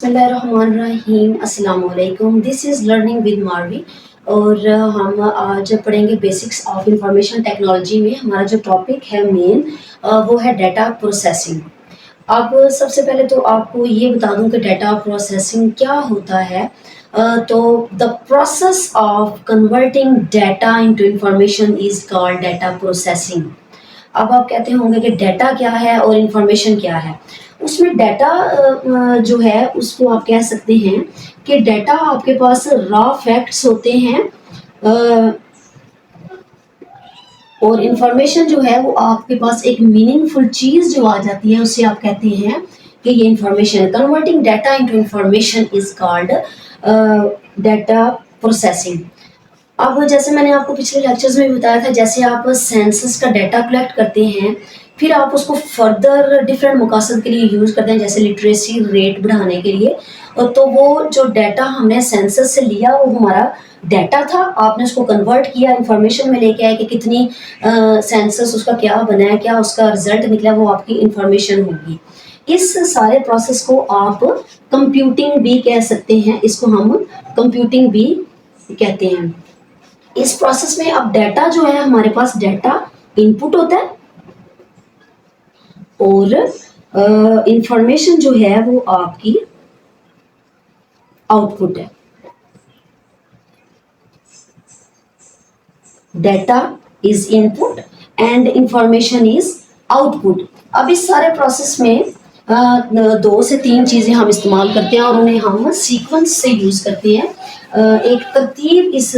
बिस्मिल्लाहिर्रहमानिर्रहीम अस्सलाम वालेकुम। दिस इज़ लर्निंग विद मारवी और हम आज पढ़ेंगे बेसिक्स ऑफ इंफॉर्मेशन टेक्नोलॉजी में। हमारा जो टॉपिक है मेन वो है डाटा प्रोसेसिंग। अब सबसे पहले तो आपको ये बता दूं कि डाटा प्रोसेसिंग क्या होता है। तो the process of converting data into information is called data processing. अब आप कहते होंगे कि डाटा क्या है और इंफॉर्मेशन क्या है। उसमें डाटा जो है उसको आप कह सकते हैं कि डाटा आपके पास रॉ फैक्ट्स होते हैं, और इंफॉर्मेशन जो है वो आपके पास एक मीनिंगफुल चीज जो आ जाती है उससे आप कहते हैं कि ये इंफॉर्मेशन है। Converting data into information is called data processing. अब जैसे मैंने आपको पिछले लेक्चर्स में बताया था, जैसे आप सेंसस का डाटा कलेक्ट करते हैं, फिर आप उसको फर्दर डिफरेंट मकसद के लिए यूज़ करते हैं, जैसे लिटरेसी रेट बढ़ाने के लिए। और तो वो जो डाटा हमने सेंसस से लिया वो हमारा डाटा था, आपने उसको कन्वर्ट किया, इंफॉर्मेशन में लेके आए कि कितनी सेंसस उसका क्या बना है, क्या उसका रिजल्ट निकला, वो आपकी इंफॉर्मेशन होगी। इस सारे प्रोसेस को आप कंप्यूटिंग भी कह सकते हैं, इसको हम कंप्यूटिंग भी कहते हैं। इस प्रोसेस में अब डाटा जो है हमारे पास डाटा इनपुट होता है और इंफॉर्मेशन जो है वो आपकी आउटपुट है। Data is input and information is output. अब इस सारे प्रोसेस में दो से तीन चीज़ें हम इस्तेमाल करते हैं और उन्हें हम सीक्वेंस से यूज़ करते हैं। एक तरतीब इस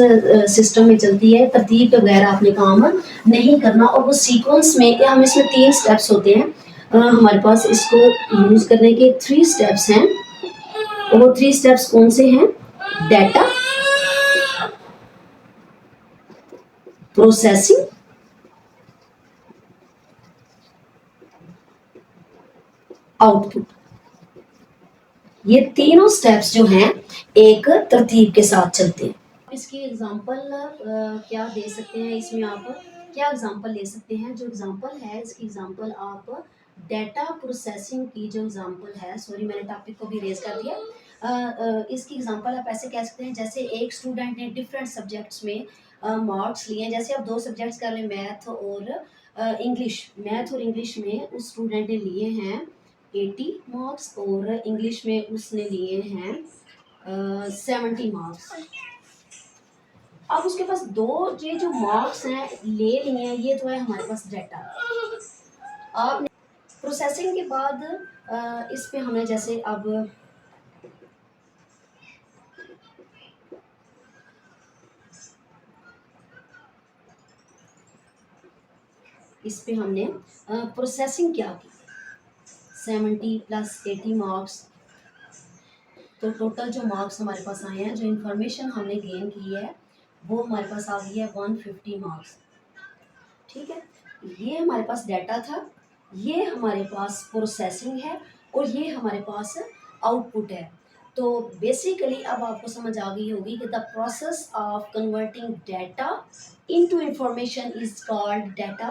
सिस्टम में चलती है, तरतीब के बगैर आपने काम नहीं करना। और वो सीक्वेंस में हम इसमें तीन स्टेप्स होते हैं, हमारे पास इसको यूज़ करने के थ्री स्टेप्स हैं। और वो थ्री स्टेप्स कौन से हैं? Data processing, output. ये तीनों स्टेप्स जो हैं एक तरतीब के साथ चलते हैं। इसकी एग्जांपल क्या दे सकते हैं, इसमें आप क्या एग्जांपल ले सकते हैं? जो एग्जांपल है इसकी एग्जांपल आप डाटा प्रोसेसिंग की जो एग्जांपल है, सॉरी मैंने टॉपिक को भी रेज कर दिया। इसकी एग्जांपल आप ऐसे कह सकते हैं, जैसे एक स्टूडेंट ने डिफरेंट सब्जेक्ट्स में मार्क्स लिए हैं। जैसे आप दो सब्जेक्ट्स कर लें, मैथ और इंग्लिश। मैथ और इंग्लिश में उस स्टूडेंट ने लिए हैं 80 मार्क्स और इंग्लिश में उसने लिए हैं 70 मार्क्स। अब उसके पास दो ये जो मार्क्स हैं ले लिए हैं, ये तो है हमारे पास डाटा। आपने प्रोसेसिंग के बाद इस पे हमें जैसे अब इस पे हमने प्रोसेसिंग क्या की, 70 प्लस 80 मार्क्स, तो टोटल जो मार्क्स हमारे पास आए हैं, जो इंफॉर्मेशन हमने गेन की है, वो हमारे पास आ गई है 150 मार्क्स। ठीक है, ये हमारे पास डाटा था, ये हमारे पास प्रोसेसिंग है और ये हमारे पास आउटपुट है। तो बेसिकली अब आपको समझ आ गई होगी कि the process of converting data into information is called data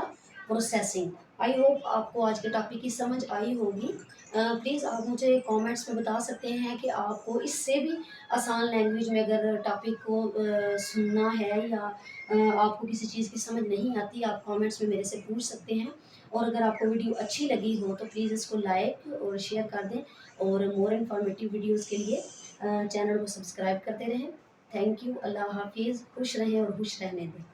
processing. I hope आपको आज के टॉपिक की समझ आई होगी। प्लीज़ आप मुझे कमेंट्स में बता सकते हैं कि आपको इससे भी आसान लैंग्वेज में अगर टॉपिक को सुनना है, या आपको किसी चीज़ की समझ नहीं आती, आप कमेंट्स में मेरे से पूछ सकते हैं। और अगर आपको वीडियो अच्छी लगी हो तो प्लीज़ इसको लाइक और शेयर कर दें, और मोर इन्फॉर्मेटिव वीडियोस के लिए चैनल को सब्सक्राइब करते रहें। थैंक यू, अल्लाह हाफिज़, खुश रहें और खुश रहने दें।